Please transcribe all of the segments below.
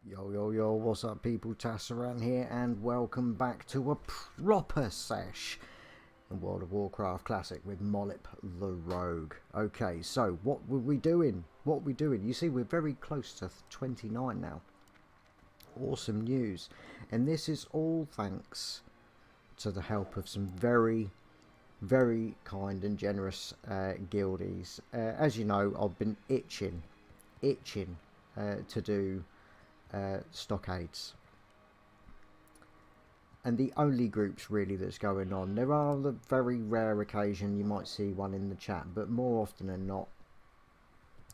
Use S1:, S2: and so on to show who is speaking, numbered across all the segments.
S1: Yo, yo, yo, what's up people, Tasaran here, and welcome back to a proper sesh in World of Warcraft Classic with Mollip the Rogue. Okay, so what were we doing? You see, we're very close to 29 now. Awesome news. And this is all thanks to the help of some very kind and generous guildies. As you know, I've been itching to do Stockades, and the only groups really that's going on. There are the very rare occasion you might see one in the chat, but more often than not,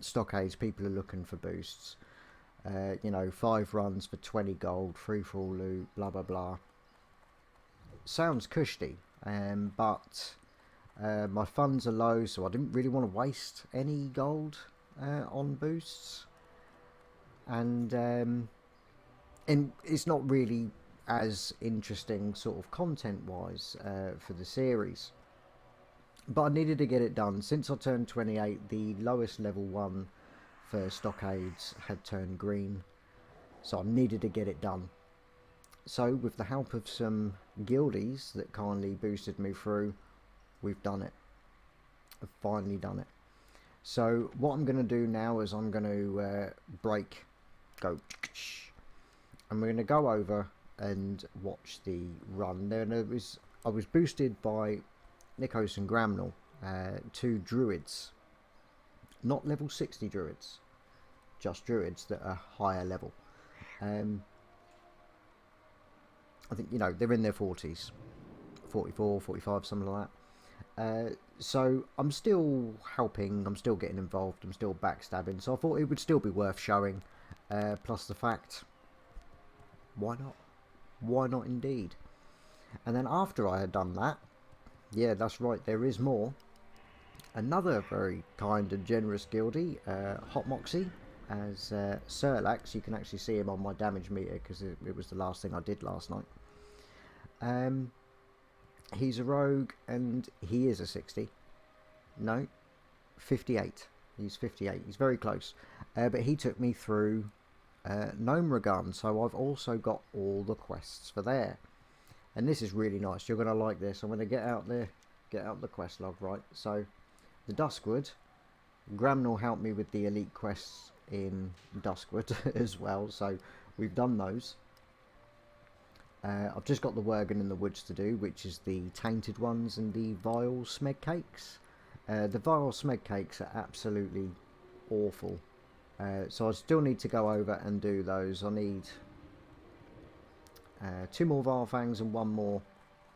S1: Stockades people are looking for boosts. You know, 5 runs for 20 gold, free for all loot, blah blah blah. Sounds cushy, but my funds are low, so I didn't really want to waste any gold on boosts. And it's not really as interesting sort of content wise for the series, but I needed to get it done. Since I turned 28, the lowest level one for Stockades had turned green, so I needed to get it done. So with the help of some guildies that kindly boosted me through, we've done it. I've finally done it. So what I'm going to do now is I'm going to go, and we're going to go over and watch the run. I was boosted by Nikos and Gramnel, 2 druids, not level 60 druids, just druids that are higher level. I think, you know, they're in their 40s, 44, 45, something like that. So I'm still helping, I'm still getting involved, I'm still backstabbing, so I thought it would still be worth showing. Plus the fact, why not? Why not indeed? And then after I had done that, yeah, that's right, there is more. Another very kind and generous guildie, Hot Moxie, as Surlax. You can actually see him on my damage meter because it was the last thing I did last night. He's a rogue and he is a 60. No, 58. He's 58. He's very close. But he took me through Gnome, so I've also got all the quests for there, and this is really nice. You're going to like this. I'm going to get out the quest log, right? So the Duskwood, Gramnel helped me with the elite quests in Duskwood as well, so we've done those. I've just got the Worgen in the Woods to do, which is the tainted ones and the vile smeg cakes. The vile smeg cakes are absolutely awful. So I still need to go over and do those. I need 2 more Varfangs and 1 more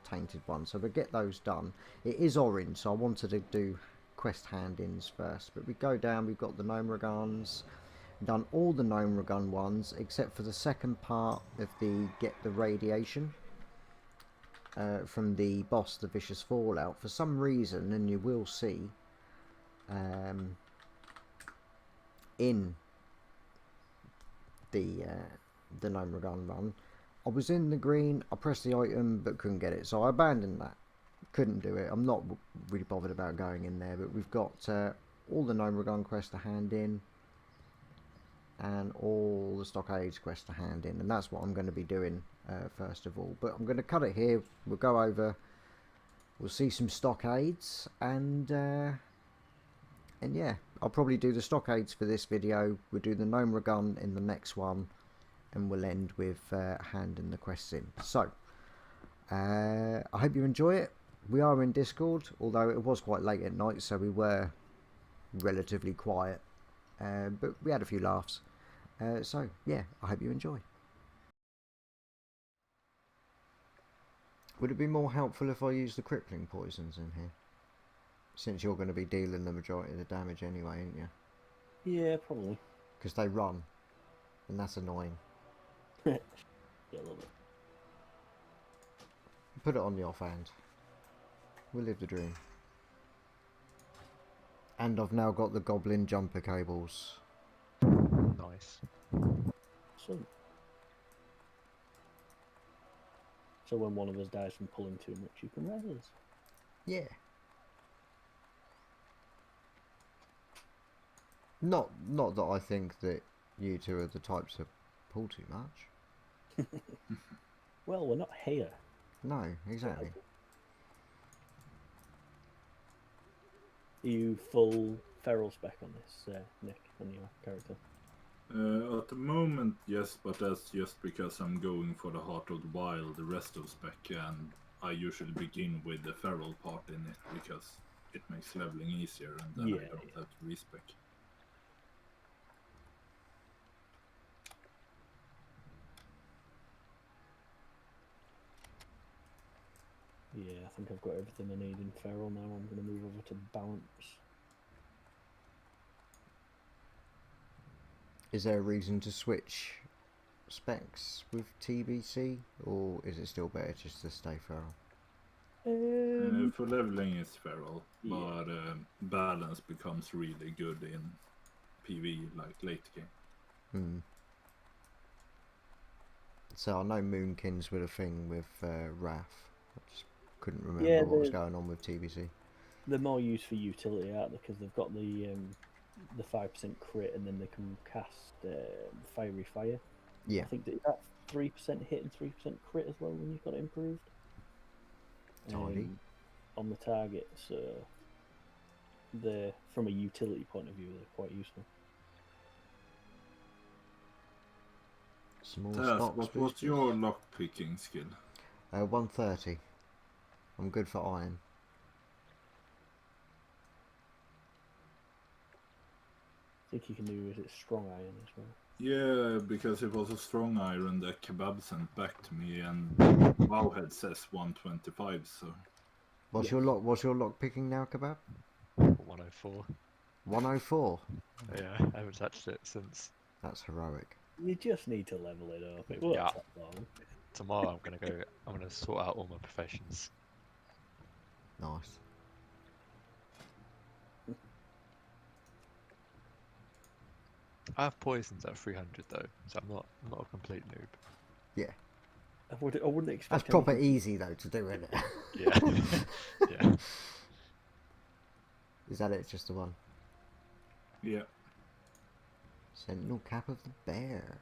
S1: tainted one. So we'll get those done. It is orange, so I wanted to do quest hand-ins first. But we go down, we've got the Gnome, done all the Gnome ones, except for the second part of the get the radiation from the boss, the Vicious Fallout. For some reason, and you will see, in the Gnome run, I was in the green, I pressed the item but couldn't get it, so I abandoned that. Couldn't do it. I'm not really bothered about going in there, but we've got all the Gnome quests to hand in and all the Stockades quests to hand in, and that's what I'm going to be doing first of all. But I'm going to cut it here. We'll go over, we'll see some Stockades, and yeah, I'll probably do the Stockades for this video. We'll do the Gnome in the next one, and we'll end with handing the quests in. So I hope you enjoy it. We are in Discord, although it was quite late at night, so we were relatively quiet, but we had a few laughs. So yeah, I hope you enjoy. Would it be more helpful if I used the crippling poisons in here? Since you're going to be dealing the majority of the damage anyway, ain't you?
S2: Yeah, probably.
S1: Because they run, and that's annoying.
S2: Yeah, a little bit.
S1: Put it on the offhand. We'll live the dream. And I've now got the goblin jumper cables.
S3: Nice.
S2: So when one of us dies from pulling too much, you can res us.
S1: Yeah. Not that I think that you two are the types of pull too much.
S2: Well, we're not here.
S1: No, exactly.
S2: Are you full feral spec on this, Nick, on your character?
S4: At the moment, yes, but that's just because I'm going for the Heart of the Wild, the rest of spec, and I usually begin with the feral part in it because it makes leveling easier, and then I don't have to respec.
S2: Yeah, I think I've got everything I need in feral now. I'm going to move over to balance.
S1: Is there a reason to switch specs with TBC, or is it still better just to stay feral?
S4: For leveling, it's feral, but balance becomes really good in PV, like late game.
S1: So I know Moonkins were a thing with Wrath. I just couldn't remember what was going on with TBC.
S2: They're more used for utility, aren't they? Because they've got the 5% crit, and then they can cast Fiery Fire.
S1: Yeah.
S2: I think that 3% hit and 3% crit as well when you've got it improved.
S1: Tidy.
S2: On the target, so from a utility point of view, they're quite useful.
S4: What's your lockpicking skill?
S1: 130. I'm good for iron.
S2: I think you can do, is it strong iron as well?
S4: Yeah, because it was a strong iron that Kebab sent back to me, and Wowhead says 125. So
S1: What's your lock picking now, Kebab?
S3: 104.
S1: 104.
S3: Yeah, I haven't touched it since.
S1: That's heroic.
S2: You just need to level it up. It won't take long.
S3: Tomorrow I'm gonna sort out all my professions.
S1: Nice.
S3: I have poisons at 300 though, so I'm not a complete noob.
S1: Yeah.
S2: I wouldn't expect.
S1: That's proper easy though to do, isn't it?
S3: Yeah. Yeah.
S1: Is that it? Just the one?
S4: yeah.
S1: Sentinel Cap of the Bear.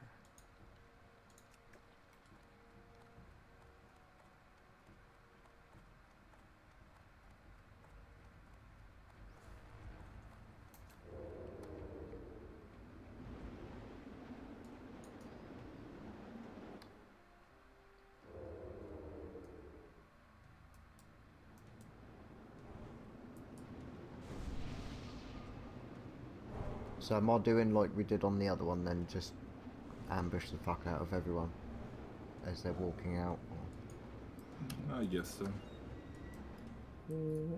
S1: So am I doing like we did on the other one then, just ambush the fuck out of everyone as they're walking out?
S4: I guess so.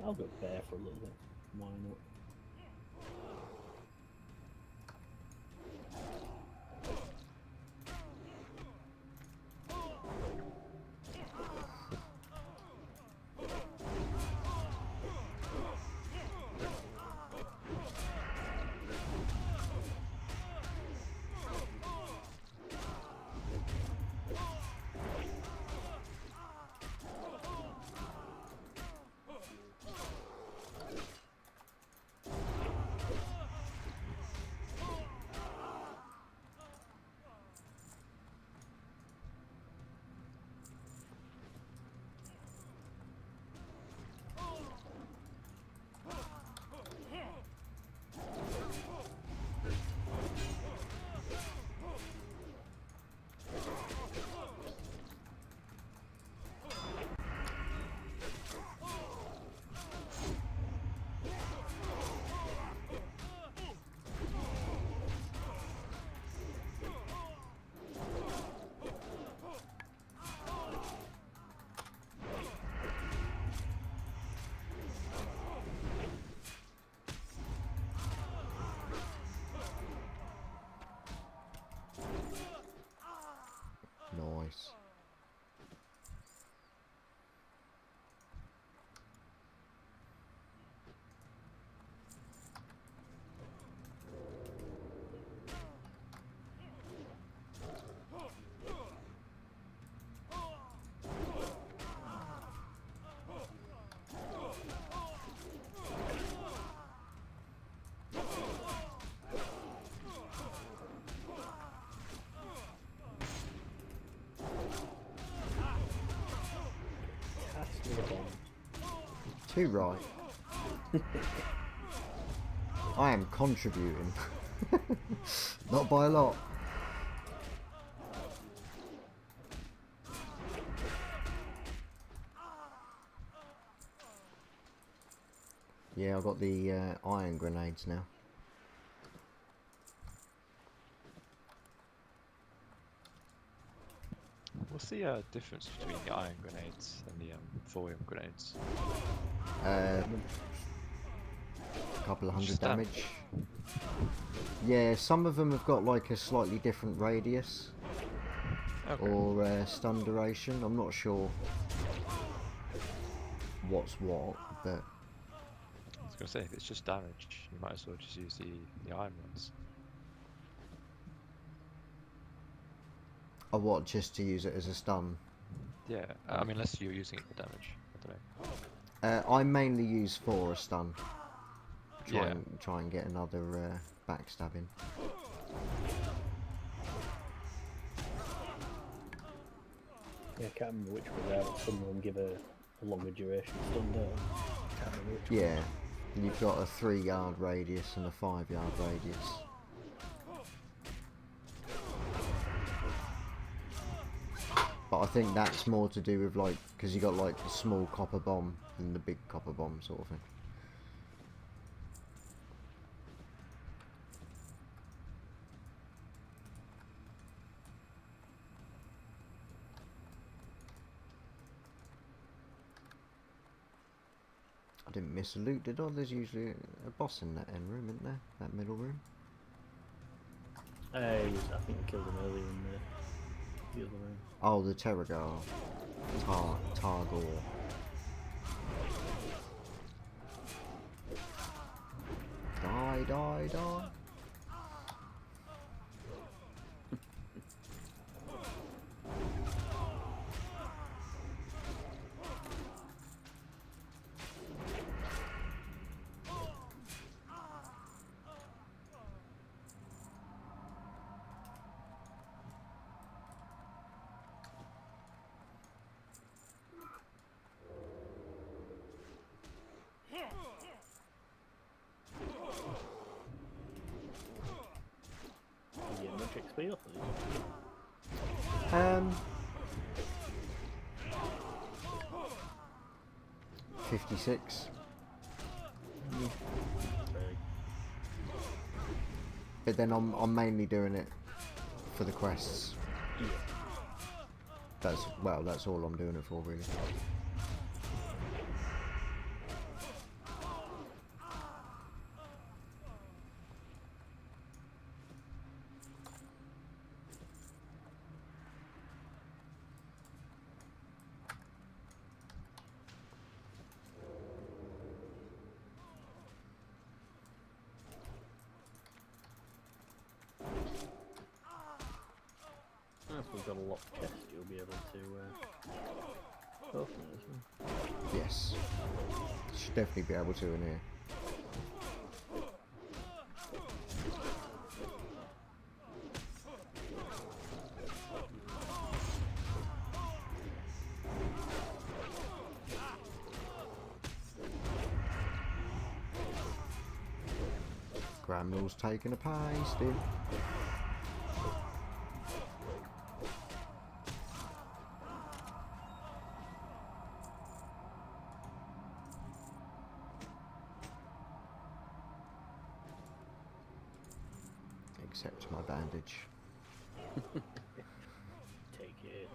S2: I'll go bear for a little bit. Why not?
S1: Nice. Too right. I am contributing. Not by a lot. Yeah, I've got the iron grenades now.
S3: What's the difference between the iron grenades and the thorium grenades?
S1: A couple of hundred
S3: Just
S1: damage. Yeah, some of them have got like a slightly different radius
S3: Okay.
S1: or stun duration. I'm not sure what's what, but
S3: I was gonna say, if it's just damage, you might as well just use the iron ones.
S1: or what, just to use it as a stun.
S3: Yeah, I mean, unless you're using it for damage. I don't know.
S1: I mainly use for a stun.
S3: Yeah.
S1: Try and get another backstabbing.
S2: Yeah, I can't remember which one they are, but some of them give a longer duration stun, don't they? Can't remember which
S1: Yeah, you've got a 3-yard radius and a 5-yard radius. But I think that's more to do with like, because you got like the small copper bomb than the big copper bomb sort of thing. I didn't miss a loot, did I? There's usually a boss in that end room, isn't there? That middle room.
S2: I think we killed him earlier in the other room.
S1: Oh, the Terragar. Targor. Die, die, die.
S2: You get much XP off of it.
S1: 56.
S2: Right.
S1: But then I'm mainly doing it for the quests.
S2: Yeah.
S1: That's all I'm doing it for, really.
S2: If we've got a locked chest, you'll be able to open it as well.
S1: Yes. Should definitely be able to in here. Grammel's taking a pasting. Except my bandage.
S2: Take it.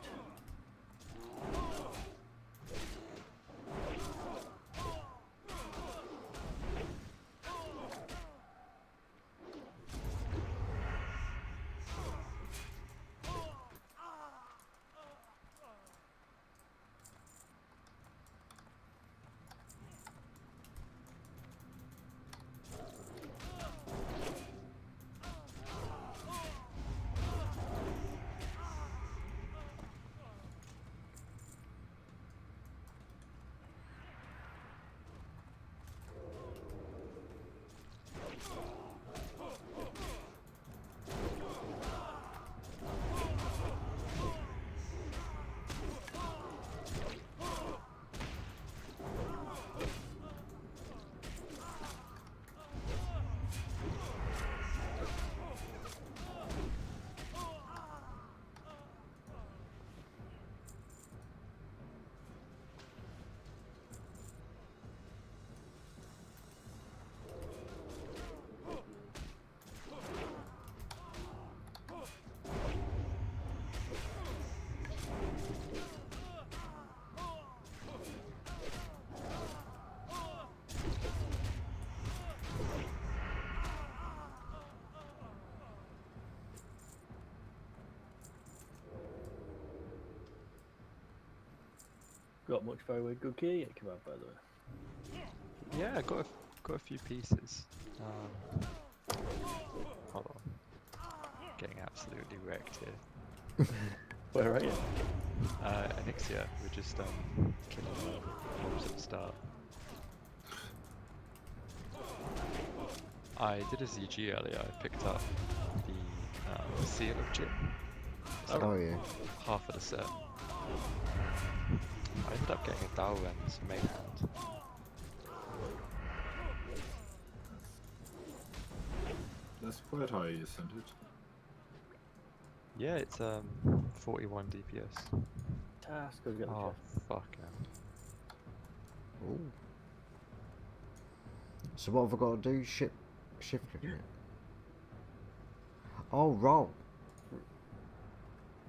S2: Got much very good gear yet, Kebab, by the way?
S3: Yeah, I got a few pieces. Hold on. Getting absolutely wrecked here.
S2: Where are you?
S3: Anixia, we're just killing mobs at the start. I did a ZG earlier. I picked up the Seal of Jin.
S1: Oh yeah.
S3: Half of the set. I ended up getting a Dalren's main hand.
S4: That's quite high, isn't it?
S3: Yeah, it's 41 DPS.
S2: Task, go get the
S3: Oh
S2: chest.
S3: fuck
S1: Ooh. So what have I got to do? Shift click it. Oh, roll.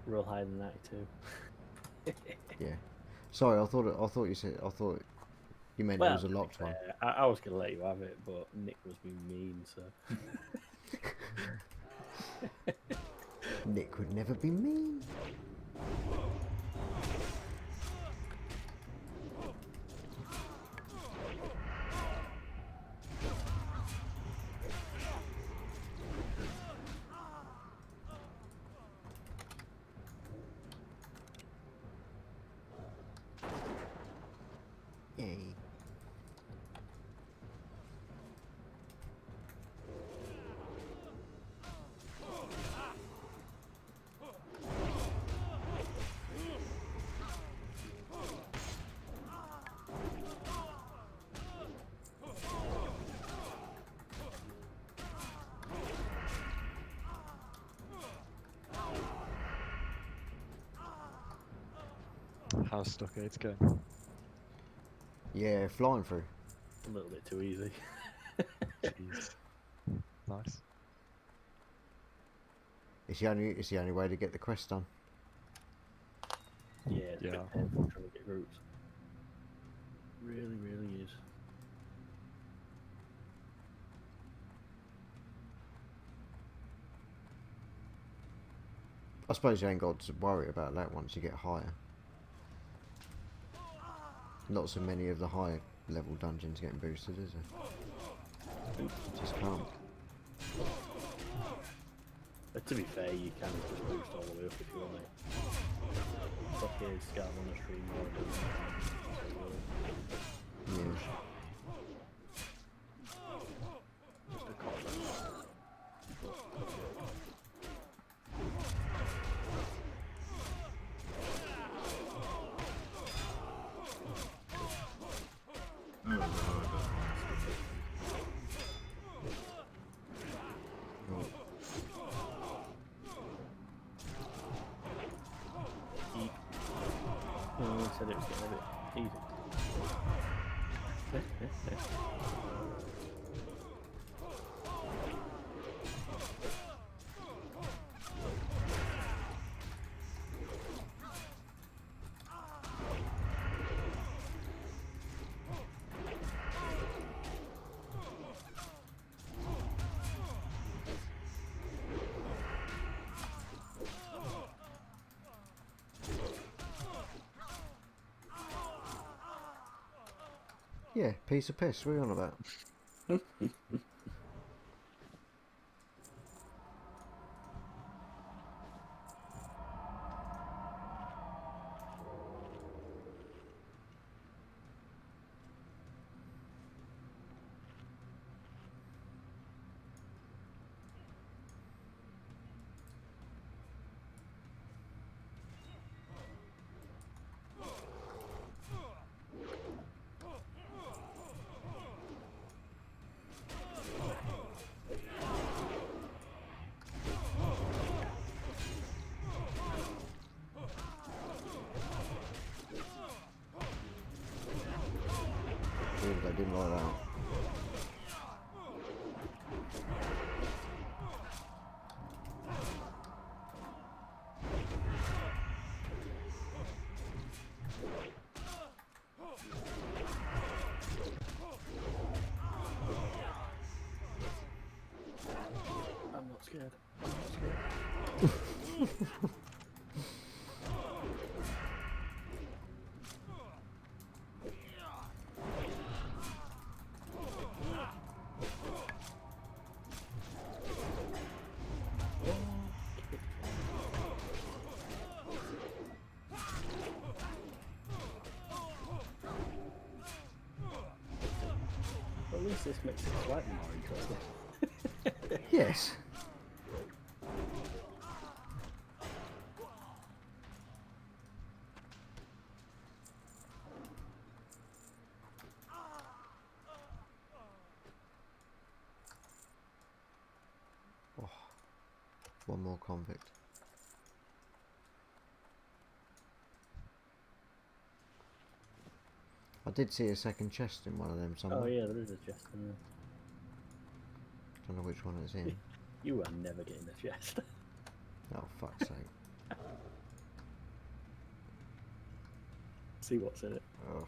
S2: Roll higher than 92.
S1: Yeah. Sorry, I thought you meant it was a locked one.
S2: I was going to let you have it, but Nick was being mean, so...
S1: Nick would never be mean. Yay.
S3: How's Stockades going?
S1: Yeah, flying through.
S2: A little bit too easy.
S3: Jeez. Nice.
S1: It's the only way to get the quest done.
S2: Yeah, it's a
S3: Yeah.
S2: bit painful trying to get groups. Really, really is.
S1: I suppose you ain't got to worry about that once you get higher. Not so many of the high level dungeons getting boosted, is there? Just can't.
S2: But to be fair, you can just boost all the way up if you want it. Stockades, Scarab on the stream,
S1: Yeah.
S2: just a cop.
S4: Oh, that
S2: Oh, I said it was getting a bit easy.
S1: Yeah, piece of piss. What are you on about? Weird, I didn't like that.
S2: I'm not scared. I'm not scared. guess this makes it slightly more interesting.
S1: Yes. Oh, one more convict. I did see a second chest in one of them somewhere.
S2: Oh yeah, there is a chest in there.
S1: Don't know which one it's in.
S2: You are never getting a chest.
S1: Oh, fuck's sake.
S2: See what's in it.
S1: Oh.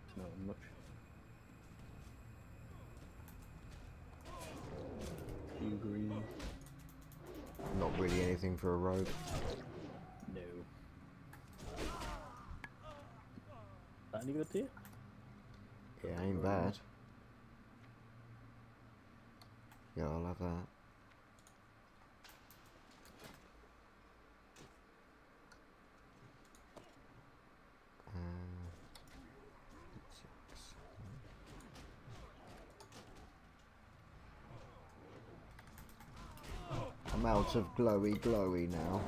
S2: It's not much. Few green.
S1: Not really anything for a rogue.
S2: No. That any good to you?
S1: Yeah, ain't bad. Yeah, I'll have that. I'm out of glowy now.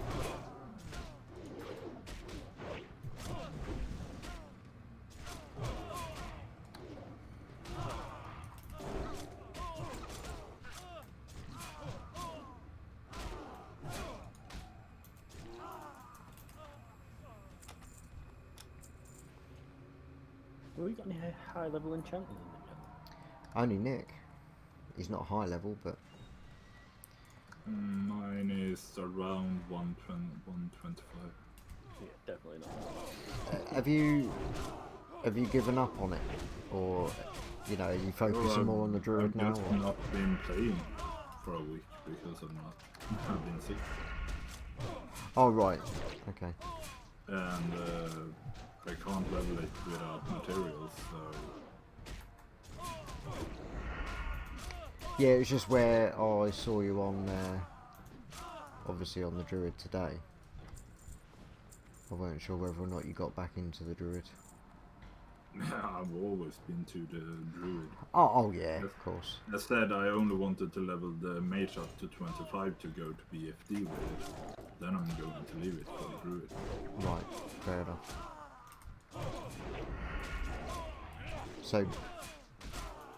S2: Have we got any high level enchanters in it yet?
S1: Only Nick. He's not high level, but
S4: Mine is around 125.
S2: Yeah, definitely not.
S1: have you given up on it, or you know, are you focusing more on the druid now?
S4: I've just not been playing for a week because I've been sick.
S1: Oh right, okay.
S4: And I can't level it without materials, so
S1: Yeah, it was just where I saw you on, obviously on the druid today. I weren't sure whether or not you got back into the druid.
S4: I've always been to the druid.
S1: Oh yeah, of course.
S4: Instead, I only wanted to level the mage up to 25 to go to BFD with it. Then I'm going to leave it for the druid.
S1: Right, fair enough. So,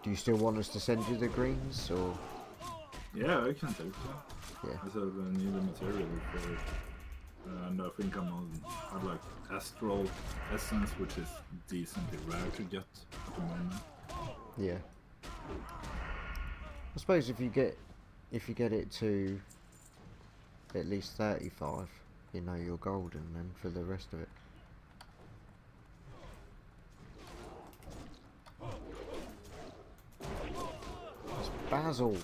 S1: do you still want us to send you the greens, or?
S4: Yeah, I can take that.
S1: Yeah.
S4: I said I need the material for it. And I think I'd like Astral Essence, which is decently rare to get at the moment.
S1: Yeah. I suppose if you get it to at least 35, you know you're golden then for the rest of it. It's Basil.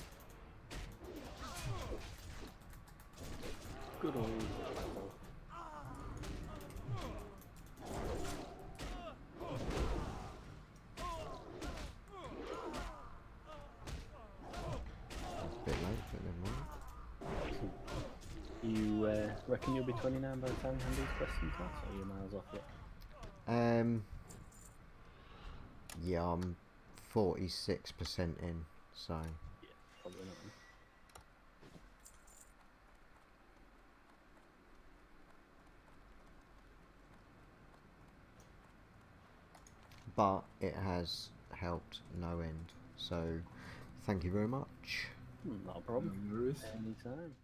S2: Good old.
S1: Bit late, but never mind.
S2: You reckon you'll be 29 by the time you hand these questions out, or are you miles off yet?
S1: Yeah, I'm 46% in, so
S2: Yeah, probably not.
S1: but it has helped no end. So thank you very much.
S2: Not a problem.
S4: No worries.
S2: Anytime.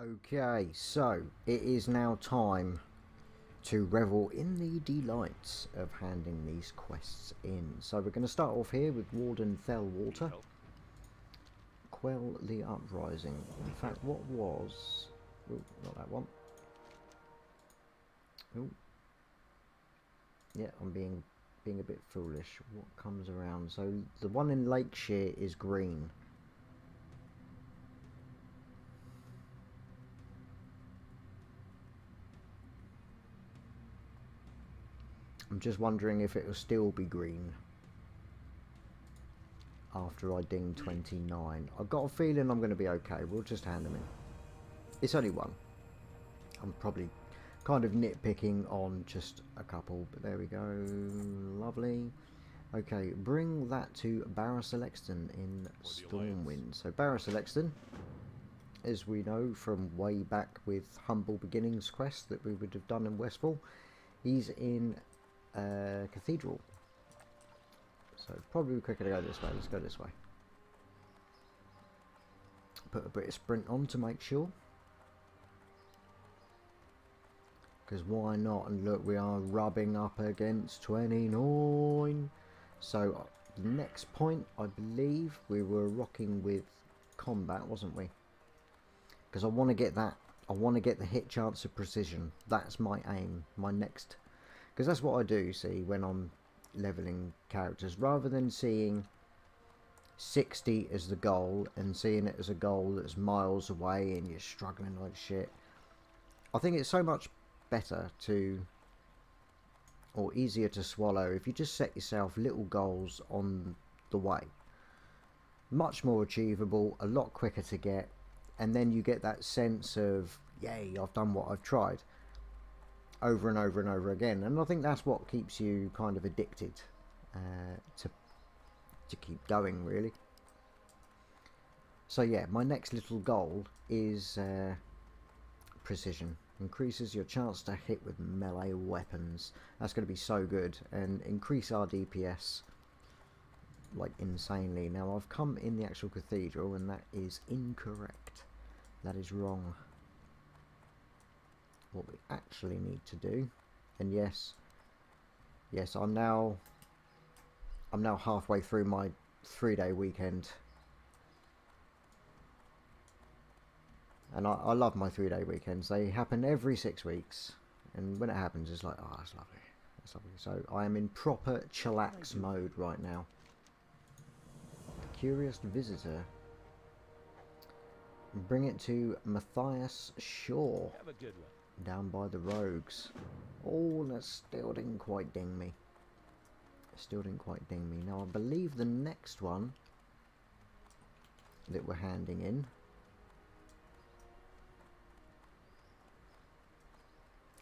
S1: Okay, so it is now time to revel in the delights of handing these quests in. So we're going to start off here with Warden Thelwater. Quell the Uprising. In fact, what was... Oh, not that one. Oh. Yeah, I'm being a bit foolish. What comes around? So the one in Lakeshire is green. I'm just wondering if it will still be green after I ding 29. I've got a feeling I'm going to be okay. We'll just hand them in. It's only one. I'm probably kind of nitpicking on just a couple, but there we go. Lovely. Okay, bring that to Barris Alexton in Stormwind. So Barris Alexton, as we know from way back with Humble Beginnings quest that we would have done in Westfall, he's in Cathedral. So probably quicker to go this way. Let's go this way. Put a bit of sprint on to make sure. Because why not? And look, we are rubbing up against 29. So the next point, I believe we were rocking with combat, wasn't we? Because I want to get that. I want to get the hit chance of precision. That's my aim. My next. Because that's what I do, see, when I'm leveling characters. Rather than seeing 60 as the goal and seeing it as a goal that's miles away and you're struggling like shit. I think it's so much better to, or easier to swallow, if you just set yourself little goals on the way. Much more achievable, a lot quicker to get, and then you get that sense of, yay, I've done what I've tried, over and over and over again. And I think that's what keeps you kind of addicted to keep going, really. So yeah, my next little goal is precision. Increases your chance to hit with melee weapons. That's going to be so good, and increase our DPS like insanely. Now I've come in the actual cathedral and that is incorrect. That is wrong. What we actually need to do, and yes, I'm now halfway through my 3-day weekend. And I love my 3-day weekends. They happen every 6 weeks. And when it happens, it's like, oh, that's lovely. That's lovely. So I am in proper chillax mode right now. Curious visitor. Bring it to Matthias Shaw.
S5: Have a good one.
S1: Down by the rogues. Oh, that still didn't quite ding me. Still didn't quite ding me. Now, I believe the next one that we're handing in,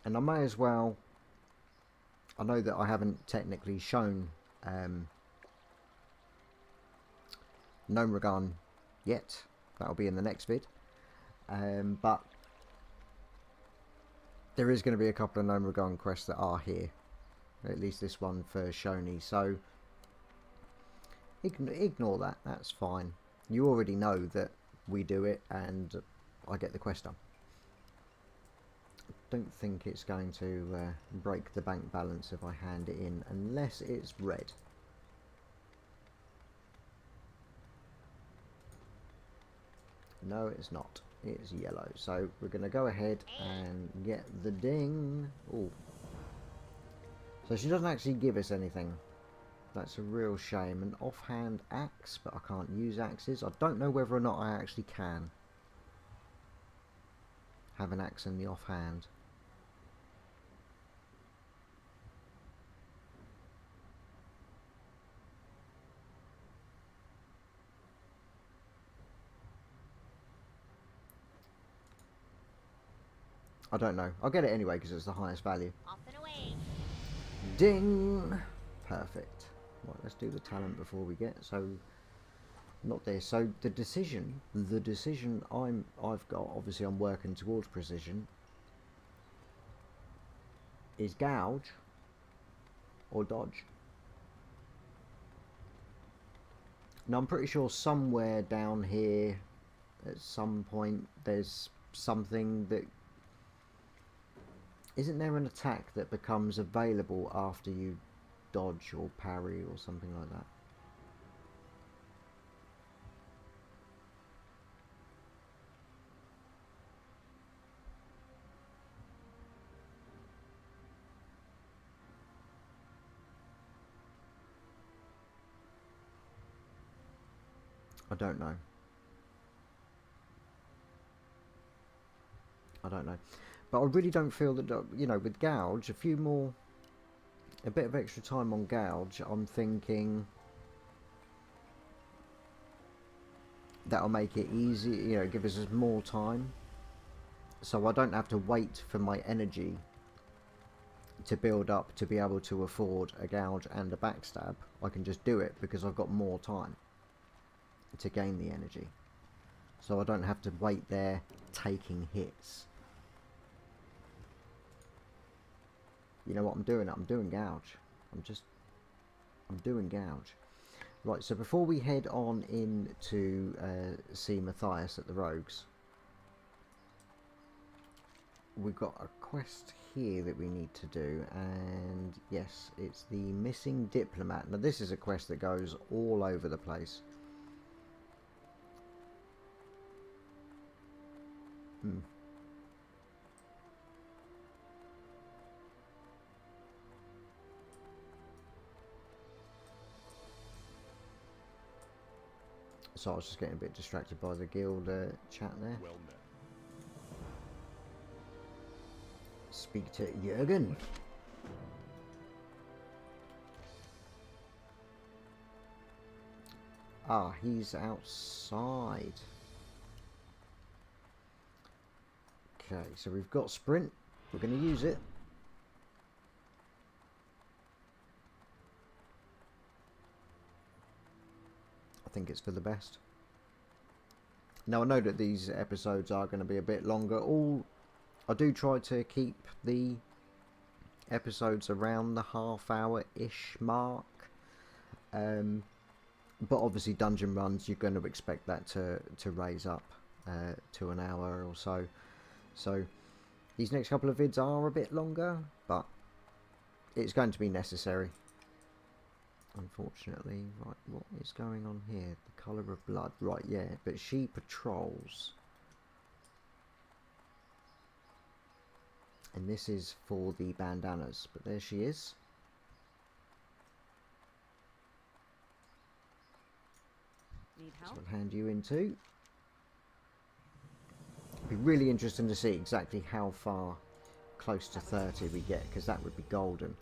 S1: and I may as well, I know that I haven't technically shown Gnome Regan yet. That'll be in the next vid. But there is going to be a couple of Gnome Regan quests that are here. At least this one for Shoni. So ignore that. That's fine. You already know that we do it and I get the quest done. Don't think it's going to break the bank balance if I hand it in, unless it's red. No, it's not. It's yellow. So we're going to go ahead and get the ding. Ooh. So she doesn't actually give us anything. That's a real shame. An offhand axe, but I can't use axes. I don't know whether or not I actually can have an axe in the offhand. I don't know. I'll get it anyway because it's the highest value.
S6: Off and away.
S1: Ding! Perfect. Right, let's do the talent before we get. So, not this. So the decision I've got, obviously I'm working towards precision, is gouge or dodge. Now I'm pretty sure somewhere down here, at some point, there's something that. Isn't there an attack that becomes available after you dodge or parry or something like that? I don't know. I don't know. But I really don't feel that, you know, with gouge, a bit of extra time on gouge, I'm thinking that'll make it easy, you know, give us more time. So I don't have to wait for my energy to build up to be able to afford a gouge and a backstab, I can just do it because I've got more time to gain the energy. So I don't have to wait there taking hits. You know what I'm doing? I'm doing gouge. I'm doing gouge. Right, so before we head on in to see Matthias at the Rogues, we've got a quest here that we need to do, and yes, it's the missing Diplomat. Now this is a quest that goes all over the place. So I was just getting a bit distracted by the guild chat there.
S5: Well met.
S1: Speak to Jürgen. Ah, he's outside. Okay, so we've got sprint. We're going to use it. I think it's for the best. Now I know that these episodes are going to be a bit longer. I do try to keep the episodes around the half-hour-ish mark. But obviously dungeon runs, you're going to expect that to raise up to an hour or so. So these next couple of vids are a bit longer, but it's going to be necessary. Unfortunately. Right, what is going on here? The colour of blood. Right, yeah, but she patrols. And this is for the bandanas, but there she is.
S6: Need help?
S1: So I'll hand you in too. It'd be really interesting to see exactly how far close to 30 we get, because that would be golden.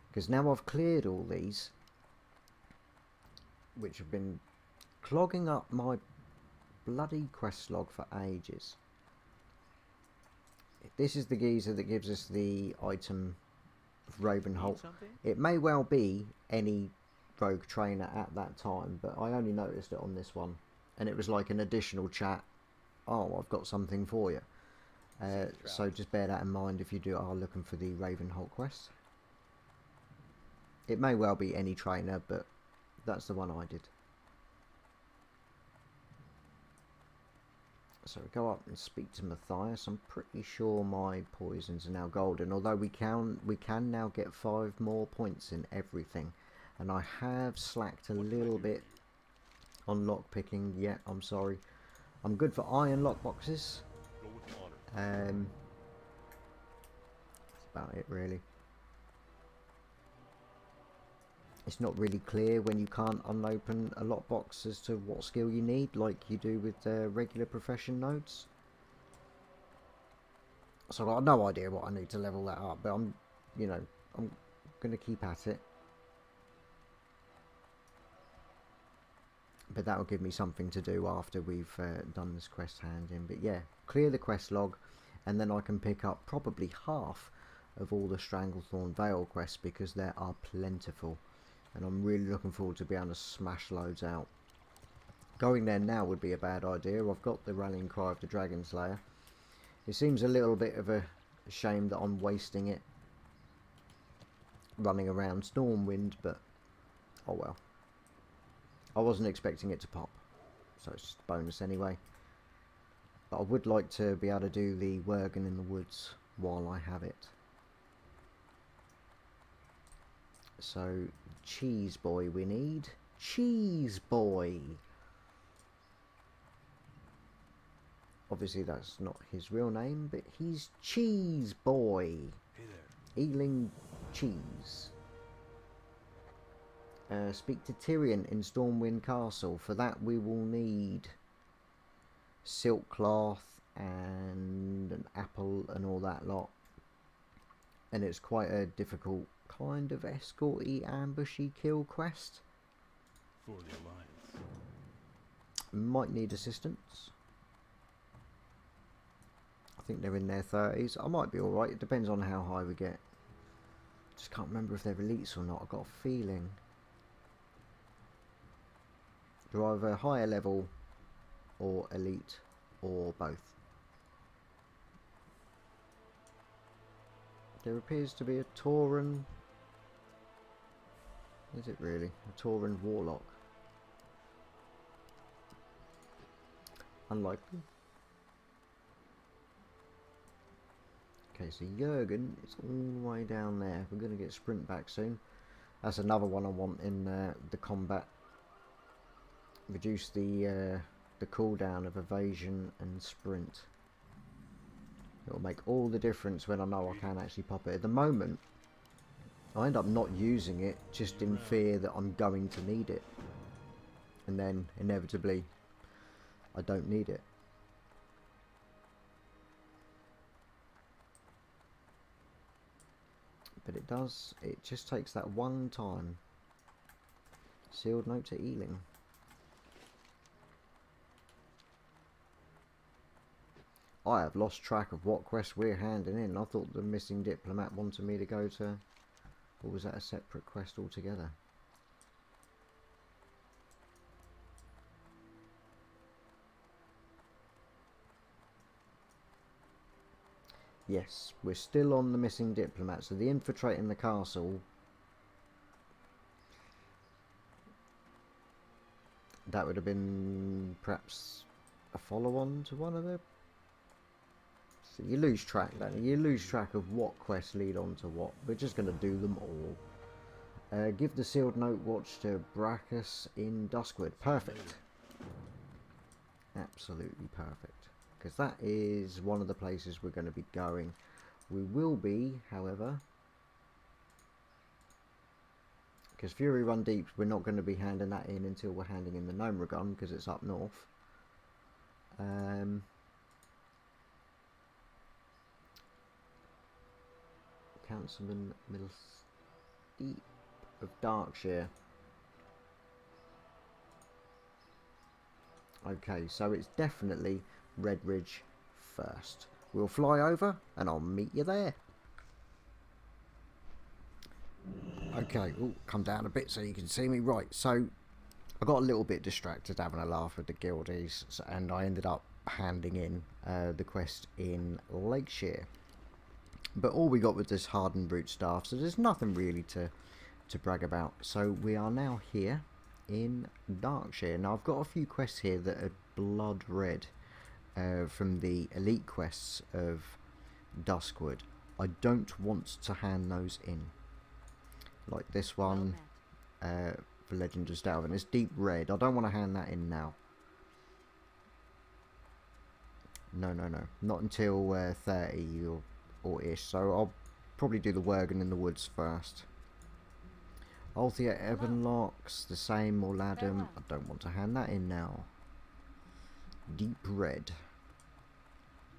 S1: Because now I've cleared all these, which have been clogging up my bloody quest log for ages. This is the geezer that gives us the item of Ravenholt. It may well be any rogue trainer at that time, but I only noticed it on this one, and it was like an additional chat. Oh, I've got something for you. So just bear that in mind if you are looking for the Ravenholt quest. It may well be any trainer, but that's the one I did. So we go up and speak to Matthias. I'm pretty sure my poisons are now golden, although we can now get 5 more points in everything. And I have slacked a little bit on lockpicking. Yeah, I'm sorry. I'm good for iron lockboxes.
S5: Go with honor.
S1: That's about it, really. It's not really clear when you can't unopen a lockbox as to what skill you need, like you do with regular profession nodes. So I've got no idea what I need to level that up, but I'm going to keep at it. But that will give me something to do after we've done this quest hand-in. But yeah, clear the quest log, and then I can pick up probably half of all the Stranglethorn Vale quests, because there are plentiful. And I'm really looking forward to being able to smash loads out. Going there now would be a bad idea. I've got the rallying cry of the Dragon Slayer. It seems a little bit of a shame that I'm wasting it running around Stormwind, but oh well. I wasn't expecting it to pop, so it's just a bonus anyway. But I would like to be able to do the Worgen in the Woods while I have it. So, Cheese Boy we need. Cheese Boy! Obviously that's not his real name, but he's Cheese Boy.
S5: Hey there.
S1: Ealing Cheese. Speak to Tyrion in Stormwind Castle. For that we will need silk cloth and an apple and all that lot. And it's quite a difficult kind of escorty, ambushy kill quest.
S5: For the Alliance.
S1: Might need assistance. I think they're in their 30s. I might be alright. It depends on how high we get. Just can't remember if they're elites or not. I've got a feeling. They're either higher level or elite or both. There appears to be a Tauran. Is it really? A Tauran warlock. Unlikely. Okay, so Jurgen is all the way down there. We're going to get sprint back soon. That's another one I want in the combat. Reduce the cooldown of evasion and sprint. It'll make all the difference when I know I can actually pop it. At the moment, I end up not using it just in fear that I'm going to need it. And then, inevitably, I don't need it. But it does, it just takes that one time. Sealed note to Ealing. I have lost track of what quest we're handing in. I thought the missing diplomat wanted me to go to... Or was that a separate quest altogether? Yes, we're still on the missing diplomat. So the infiltrating the castle... That would have been perhaps a follow-on to one of the... So you lose track, don't you? You lose track of what quests lead on to what. We're just going to do them all. Give the sealed note watch to Brachus in Duskwood. Perfect. Absolutely perfect. Because that is one of the places we're going to be going. We will be, however... Because Fury Run Deep, we're not going to be handing that in until we're handing in the Gnome Gun, because it's up north. Councilman Middlesteep of Darkshire. Okay, so it's definitely Redridge first. We'll fly over and I'll meet you there. Okay, ooh, come down a bit so you can see me. Right, so I got a little bit distracted having a laugh with the guildies, and I ended up handing in the quest in Lakeshire. But all we got was this hardened root staff, so there's nothing really to brag about. So we are now here in Darkshire. Now I've got a few quests here that are blood red from the elite quests of Duskwood. I don't want to hand those in. Like this one for Legend of Stalvin. It's deep red. I don't want to hand that in now. No. Not until 30 or ish. So I'll probably do the Worgen in the woods first. Althea Ebenlocks, the same Morladum. I don't want to hand that in now. Deep red.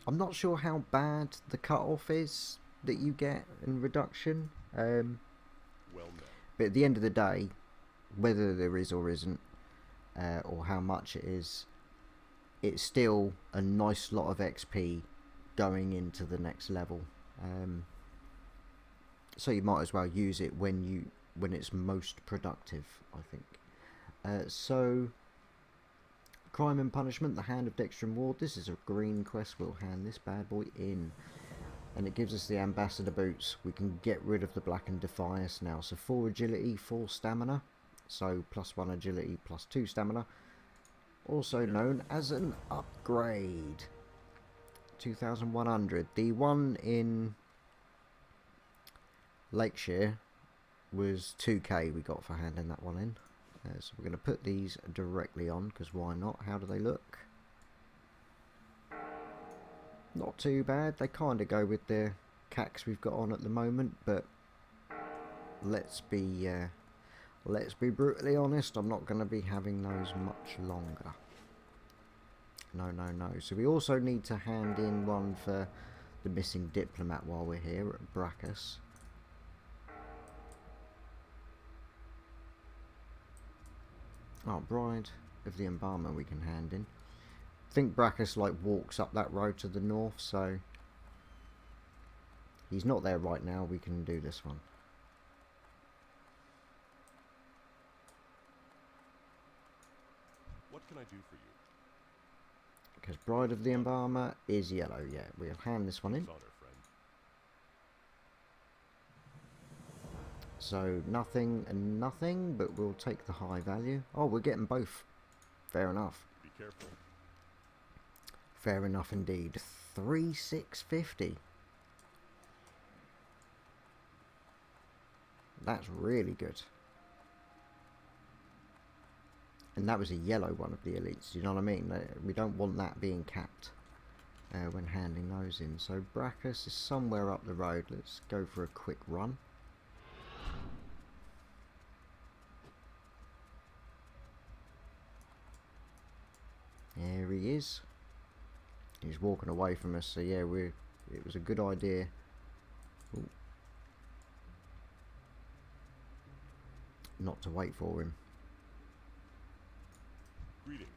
S1: I'm not sure how bad the cutoff is that you get in reduction. But at the end of the day, whether there is or isn't, or how much it is, it's still a nice lot of XP going into the next level. So you might as well use it when it's most productive, I think. So Crime and Punishment, the Hand of Dexter and Ward. This is a green quest. We'll hand this bad boy in. And it gives us the Ambassador Boots. We can get rid of the Blackened Defias now. So 4 agility, 4 stamina. So +1 agility, +2 stamina. Also known as an upgrade. 2,100. The one in Lakeshire was 2k we got for handing that one in. So we're going to put these directly on, because why not? How do they look? Not too bad. They kind of go with the cax we've got on at the moment, but let's be brutally honest. I'm not going to be having those much longer. No. So we also need to hand in one for the missing diplomat while we're here at Brachus. Oh, Bride of the Embalmer we can hand in. I think Brachus like walks up that road to the north, so he's not there right now. We can do this one.
S5: What can I do for you?
S1: Because Bride of the Embalmer is yellow. Yeah, we'll hand this one in.
S5: Honor, friend.
S1: So nothing and nothing, but we'll take the high value. Oh, we're getting both. Fair enough.
S5: Be careful.
S1: Fair enough indeed. 3,650. That's really good. And that was a yellow one of the elites, you know what I mean? We don't want that being capped when handing those in. So Brachus is somewhere up the road. Let's go for a quick run. There he is. He's walking away from us, so yeah, it was a good idea. Ooh. Not to wait for him.
S5: Greetings.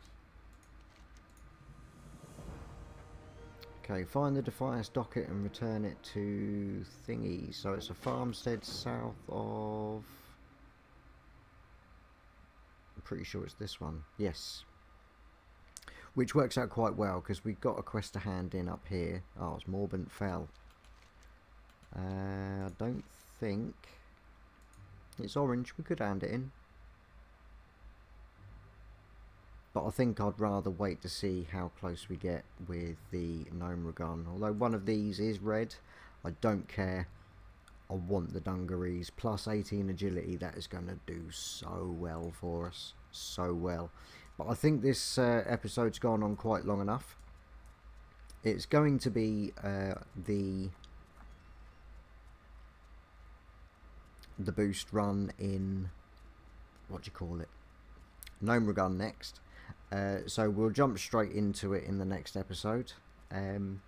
S1: Okay, find the Defiance docket and return it to thingy. So it's a farmstead south of... I'm pretty sure it's this one. Yes. Which works out quite well, because we've got a quest to hand in up here. Oh, it's Morbant Fell. I don't think... It's orange, we could hand it in. But I think I'd rather wait to see how close we get with the Gnome gun. Although one of these is red, I don't care. I want the dungarees. Plus 18 agility, that is going to do so well for us. So well. But I think this episode's gone on quite long enough. It's going to be the boost run in, what do you call it, Gnome gun next. So we'll jump straight into it in the next episode, and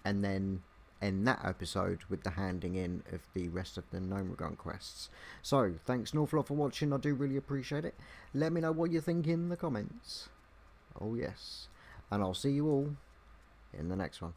S1: then end that episode with the handing in of the rest of the Gnome gun quests. So thanks an awful lot for watching. I do really appreciate it. Let me know what you think in the comments. Oh yes, and I'll see you all in the next one.